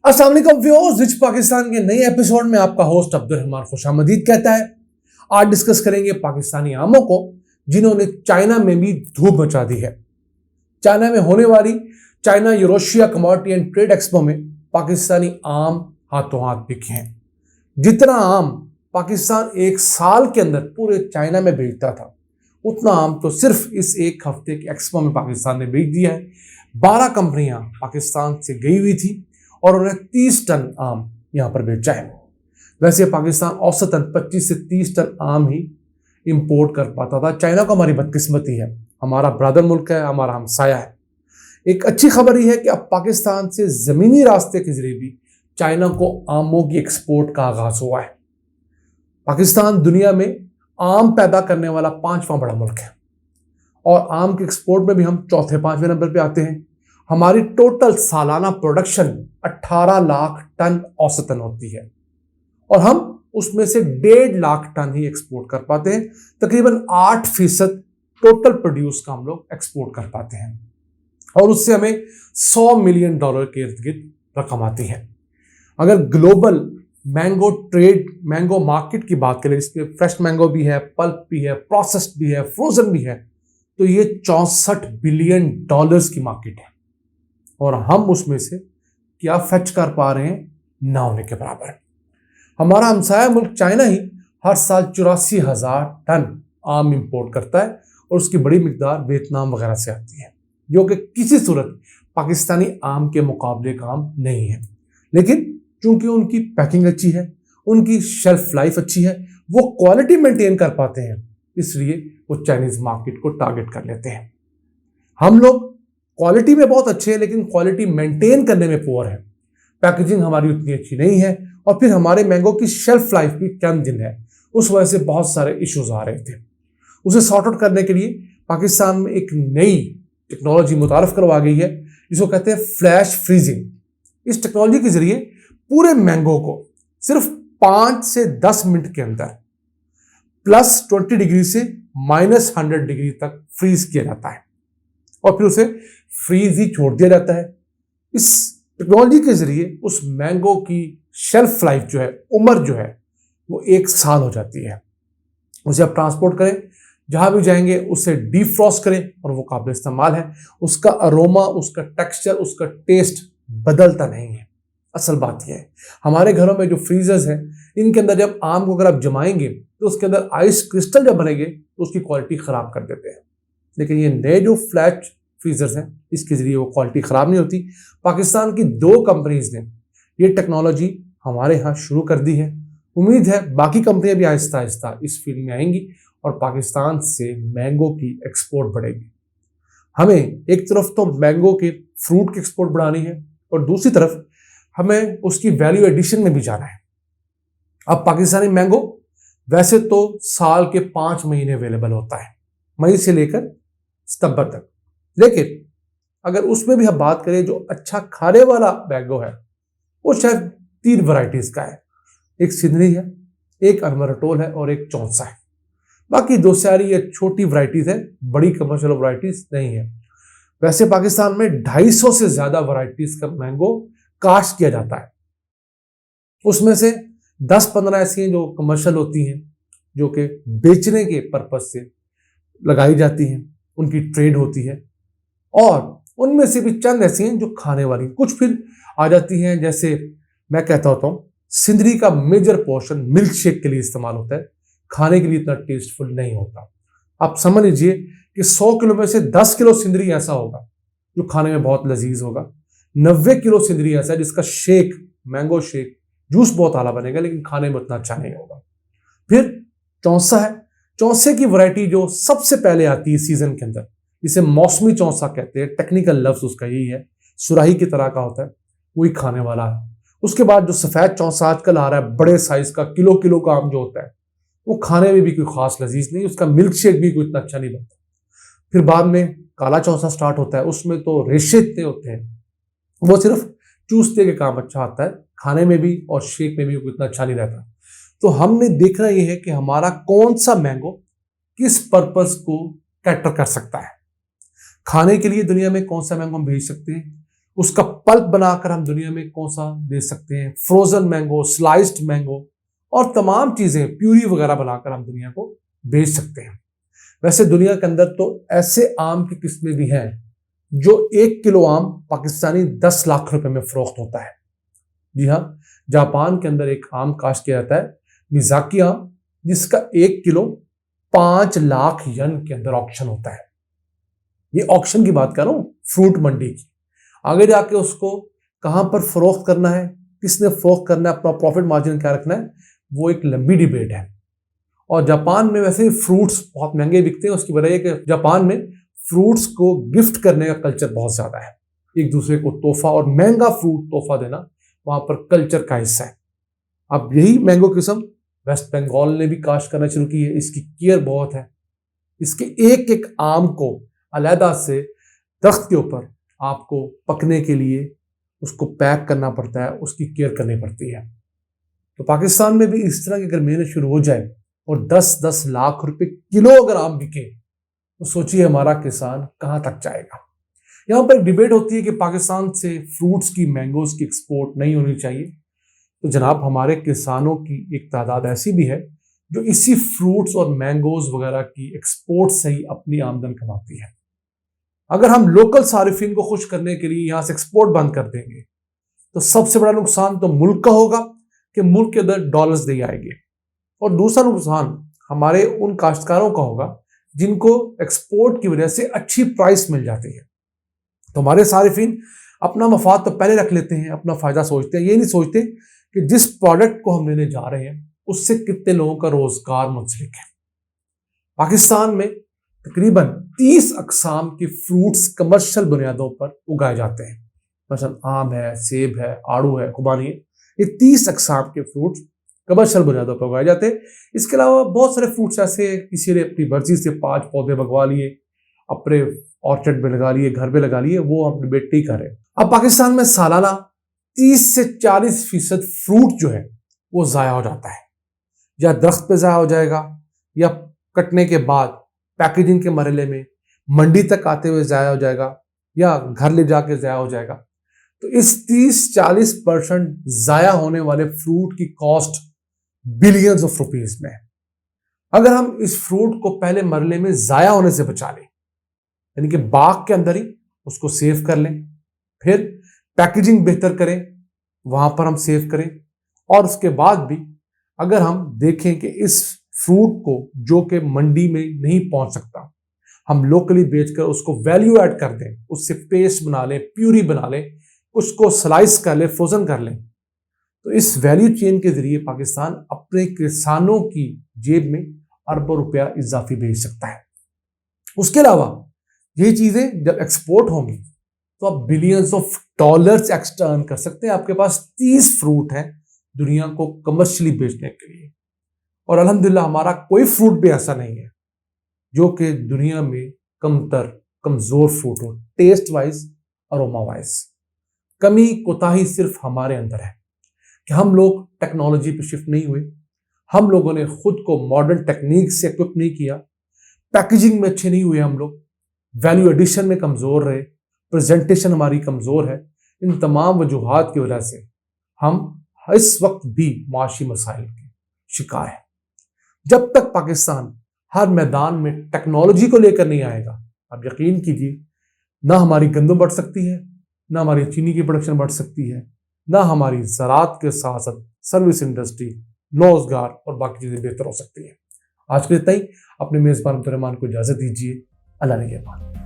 अस्सलाम वालेकुम viewers, rich Pakistan के नए एपिसोड में आपका होस्ट अब्दुल रहमान खुशामदीद कहता है। आज डिस्कस करेंगे पाकिस्तानी आमों को जिन्होंने चाइना में भी धूम मचा दी है। चाइना में होने वाली China Eurasia commodity and trade expo में पाकिस्तानी आम हाथों हाथ बिके हैं। जितना आम पाकिस्तान एक साल के अंदर पूरे चाइना में बेचता था, उतना आम तो सिर्फ इस एक हफ्ते के एक्सपो में पाकिस्तान ने बेच दिया है। 12 कंपनियां पाकिस्तान से गई हुई थी और उन्हें 30 टन आम यहां पर बेचा है। वैसे पाकिस्तान औसतन 25 से 30 टन आम ही इंपोर्ट कर पाता था। चाइना को हमारी बदकिस्मती है, हमारा ब्रदर मुल्क है, हमारा हमसाया है। एक अच्छी खबर यह है कि अब पाकिस्तान से जमीनी रास्ते के जरिए भी चाइना को आमों की एक्सपोर्ट का आगाज हुआ है। पाकिस्तान दुनिया में आम पैदा करने वाला 5वां बड़ा मुल्क है और आम के एक्सपोर्ट में भी हम चौथे 5वें नंबर पे आते हैं। हमारी टोटल सालाना प्रोडक्शन 18 लाख टन औसतन होती है और हम उसमें से 1.5 लाख टन ही एक्सपोर्ट कर पाते हैं। तकरीबन 8% टोटल प्रोड्यूस का हम लोग एक्सपोर्ट कर पाते हैं और उससे हमें $100 मिलियन के इर्द गिर्द रकम आती है। अगर global mango trade, mango market की बात करें, जिसमें फ्रेश मैंगो भी है, पल्प भी है, प्रोसेस्ड भी है, फ्रोजन भी है, तो ये $64 बिलियन की मार्केट है और हम उसमें से क्या फेच कर पा रहे हैं? ना होने के बराबर। हमारा हमसाया मुल्क चाइना ही हर साल 84,000 टन आम इंपोर्ट करता है और उसकी बड़ी मिकदार वियतनाम वगैरह से आती है, जो कि किसी सूरत पाकिस्तानी आम के मुकाबले का आम नहीं है। लेकिन चूंकि उनकी पैकिंग अच्छी है, उनकी शेल्फ लाइफ अच्छी है, वो क्वालिटी मेंटेन कर पाते हैं, इसलिए वो चाइनीज मार्केट को टारगेट कर लेते हैं। हम लोग क्वालिटी में बहुत अच्छे हैं लेकिन क्वालिटी मेंटेन करने में पुअर है। पैकेजिंग हमारी उतनी अच्छी नहीं है और फिर हमारे मैंगो की शेल्फ लाइफ भी कम दिन है। उस वजह से बहुत सारे इश्यूज आ रहे थे। उसे सॉर्ट आउट करने के लिए पाकिस्तान में एक नई टेक्नोलॉजी मुतारफ करवा गई है, जिसको कहते हैं फ्लैश फ्रीजिंग। इस टेक्नोलॉजी के जरिए पूरे मैंगो को सिर्फ 5 से 10 मिनट के अंदर +20 डिग्री से -100 डिग्री तक फ्रीज किया जाता है और फिर उसे फ्रीज ही छोड़ दिया जाता है। इस टेक्नोलॉजी के जरिए उस मैंगो की शेल्फ लाइफ जो है, उम्र जो है, वो 1 साल हो जाती है। उसे आप ट्रांसपोर्ट करें, जहां भी जाएंगे उसे डीफ्रॉस्ट करें और वो काबिल इस्तेमाल है। उसका अरोमा, उसका टेक्सचर, उसका टेस्ट बदलता नहीं है। असल बात यह है, हमारे घरों में जो फ्रीजर्स हैं, इनके अंदर जब आम को अगर आप जमाएंगे तो उसके अंदर आइस क्रिस्टल जब बनेंगे तो उसकी क्वालिटी खराब कर देते हैं। लेकिन ये नए जो फ्लैश फ्रीजर्स हैं, इसके जरिए वो क्वालिटी खराब नहीं होती। पाकिस्तान की 2 कंपनीज ने ये टेक्नोलॉजी हमारे यहाँ शुरू कर दी है। उम्मीद है बाकी कंपनियां भी आहिस्ता आहिस्ता इस फील्ड में आएंगी और पाकिस्तान से मैंगो की एक्सपोर्ट बढ़ेगी। हमें एक तरफ तो मैंगो के फ्रूट की एक्सपोर्ट बढ़ानी है और दूसरी तरफ हमें उसकी वैल्यू एडिशन में भी जाना है। अब पाकिस्तानी मैंगो वैसे तो साल के 5 महीने अवेलेबल होता है, मई से लेकर सितंबर तक। लेकिन अगर उसमें भी हम बात करें, जो अच्छा खाने वाला मैंगो है वो शायद 3 वैरायटीज का है। एक सिंधरी है, एक अनमरटोल है और एक चौंसा है। बाकी 2 सारी ये छोटी वैरायटीज है, बड़ी कमर्शियल वैरायटीज नहीं है। वैसे पाकिस्तान में 250 से ज्यादा वैरायटीज का मैंगो काश्त किया जाता है। उसमें से 10-15 ऐसी हैं जो कमर्शियल होती हैं, जो कि बेचने के पर्पज से लगाई जाती हैं, उनकी ट्रेड होती है, और उनमें से भी चंद ऐसी हैं जो खाने वाली। कुछ फिर आ जाती हैं, जैसे मैं कहता होता हूँ, सिंदरी का मेजर पोर्शन मिल्क शेक के लिए इस्तेमाल होता है, खाने के लिए इतना टेस्टफुल नहीं होता। आप समझ लीजिए कि 100 किलो में से 10 किलो सिंदरी ऐसा होगा जो खाने में बहुत लजीज होगा। 90 किलो सिंदरी ऐसा है जिसका शेक, मैंगो शेक, जूस बहुत आला बनेगा लेकिन खाने में उतना अच्छा नहीं होगा। फिर चौंसा है। चौंसे की वैरायटी जो सबसे पहले आती है सीजन के अंदर, जिसे मौसमी चौंसा कहते हैं, टेक्निकल लफ्ज उसका यही है, सुराही की तरह का होता है, वही खाने वाला है। उसके बाद जो सफेद चौंसा आजकल आ रहा है, बड़े साइज का, किलो का आम जो होता है, वो खाने में भी कोई खास लजीज नहीं, उसका मिल्क शेक भी कोई इतना अच्छा नहीं बनता। फिर बाद में काला चौंसा स्टार्ट होता है, उसमें तो रेशे इतने होते हैं, वो सिर्फ चूसते के काम अच्छा आता है, खाने में भी और शेक में भी कोई इतना अच्छा नहीं रहता। तो हमने देखना यह है कि हमारा कौन सा मैंगो किस पर्पस को कैटर कर सकता है। खाने के लिए दुनिया में कौन सा मैंगो हम भेज सकते हैं उसका पल्प बनाकर हम दुनिया में कौन सा दे सकते हैं, फ्रोजन मैंगो, स्लाइस्ड मैंगो और तमाम चीजें प्यूरी वगैरह बनाकर हम दुनिया को बेच सकते हैं। वैसे दुनिया के अंदर तो ऐसे आम की किस्में भी हैं जो 1 किलो आम पाकिस्तानी 10 लाख रुपए में फरोख्त होता है। जी हाँ, जापान के अंदर एक आम काश्त किया जाता है, मिज़ाकी आम, जिसका 1 किलो 5 लाख यन के अंदर ऑक्शन होता है। ये ऑक्शन की बात कर रहा हूं, फ्रूट मंडी की। आगे जाके उसको कहां पर फरोख्त करना है, किसने फरोख्त करना है, अपना प्रॉफिट मार्जिन क्या रखना है, वो एक लंबी डिबेट है। और जापान में वैसे फ्रूट्स बहुत महंगे बिकते हैं। उसकी वजह है कि जापान में फ्रूट्स को गिफ्ट करने का कल्चर बहुत ज्यादा है, एक दूसरे को तोहफा और महंगा फ्रूट तोहफा देना वहां पर कल्चर का हिस्सा है। अब यही मैंगो किस्म वेस्ट बंगाल ने भी काश्त करना शुरू की है। इसकी केयर बहुत है, इसके एक एक आम को अलहदा से दरख्त के ऊपर आपको पकने के लिए उसको पैक करना पड़ता है, उसकी केयर करनी पड़ती है। तो पाकिस्तान में भी इस तरह की अगर मेहनत शुरू हो जाए और 10-10 लाख रुपए किलो अगर आम बिके तो सोचिए हमारा किसान कहां तक जाएगा। यहां पर एक डिबेट होती है कि पाकिस्तान से फ्रूट्स की, मैंगोज की एक्सपोर्ट नहीं होनी चाहिए। तो जनाब, हमारे किसानों की एक तादाद ऐसी भी है जो इसी फ्रूट्स और मैंगोज वगैरह की एक्सपोर्ट से ही अपनी आमदन कमाती है। अगर हम लोकल सारिफिन को खुश करने के लिए यहां से एक्सपोर्ट बंद कर देंगे तो सबसे बड़ा नुकसान तो मुल्क का होगा कि मुल्क के अंदर डॉलर्स नहीं आएंगे, और दूसरा नुकसान हमारे उन काश्तकारों का होगा जिनको एक्सपोर्ट की वजह से अच्छी प्राइस मिल जाती है। तो हमारे सारिफिन अपना मफाद तो पहले रख लेते हैं, अपना फायदा सोचते हैं, ये नहीं सोचते कि जिस प्रोडक्ट को हम लेने जा रहे हैं उससे कितने लोगों का रोजगार मुंसलिक है। पाकिस्तान में तकरीबन 30 अकसाम के फ्रूट्स कमर्शियल बुनियादों पर उगाए जाते हैं। मसलन आम है, सेब है, आड़ू है, खुबानी है। ये 30 अकसाम के फ्रूट्स कमर्शियल बुनियादों पर उगाए जाते हैं। इसके अलावा बहुत सारे फ्रूट्स ऐसे किसी ने अपनी मर्जी से 5 पौधे लगवा लिए, अपने ऑर्चर्ड में लगा लिए, घर पे लगा लिए, वो हम डिबेट नहीं कर रहे। अब पाकिस्तान में सालाना 30 से 40% फ्रूट जो है वो ज़ाया हो जाता है, या दरख्त पे ज़ाया हो जाएगा, या कटने के बाद पैकेजिंग के मरहले में मंडी तक आते हुए ज़ाया हो जाएगा, या घर ले जाके ज़ाया हो जाएगा। तो इस 30-40% ज़ाया होने वाले फ्रूट की कॉस्ट बिलियंस ऑफ रुपीस में है। अगर हम इस फ्रूट को पहले मरहले में ज़ाया होने से बचा लें, यानी कि बाग के अंदर ही उसको सेव कर लें, फिर पैकेजिंग बेहतर करें, वहां पर हम सेव करें, और उसके बाद भी अगर हम देखें कि इस फ्रूट को जो कि मंडी में नहीं पहुंच सकता, हम लोकली बेचकर उसको वैल्यू ऐड कर दें, उससे पेस्ट बना लें, प्यूरी बना लें, उसको स्लाइस कर लें, फ्रोजन कर लें, तो इस वैल्यू चेन के जरिए पाकिस्तान अपने किसानों की जेब में अरबों रुपया इजाफी भेज सकता है। उसके अलावा ये चीजें जब एक्सपोर्ट होंगी तो आप billions of dollars extra earn कर सकते हैं। आपके पास 30 फ्रूट हैं दुनिया को कमर्शियली बेचने के लिए, और अल्हम्दुलिल्लाह हमारा कोई फ्रूट भी ऐसा नहीं है जो कि दुनिया में कमजोर फ्रूट हो, टेस्ट वाइज, अरोमा वाइज। कमी कोताही सिर्फ हमारे अंदर है कि हम लोग टेक्नोलॉजी पे शिफ्ट नहीं हुए, हम लोगों ने खुद को मॉडर्न टेक्निक से इक्विप नहीं किया, पैकेजिंग में अच्छे नहीं हुए, हम लोग वैल्यू एडिशन में कमजोर रहे, प्रेजेंटेशन हमारी कमजोर है। इन तमाम वजूहात की वजह से हम इस वक्त भी माशी मसाइल के शिकार हैं। जब तक पाकिस्तान हर मैदान में टेक्नोलॉजी को लेकर नहीं आएगा, आप यकीन कीजिए, ना हमारी गंदम बढ़ सकती है, ना हमारी चीनी की प्रोडक्शन बढ़ सकती है, ना हमारी ज़राअत के साथ साथ सर्विस इंडस्ट्री, रोजगार और बाकी चीज़ें बेहतर हो सकती है। आज के लिए इतना ही। अपने मेज़बान अब्दुर्रहमान को इजाज़त दीजिए। अल्लाह ने के बाद।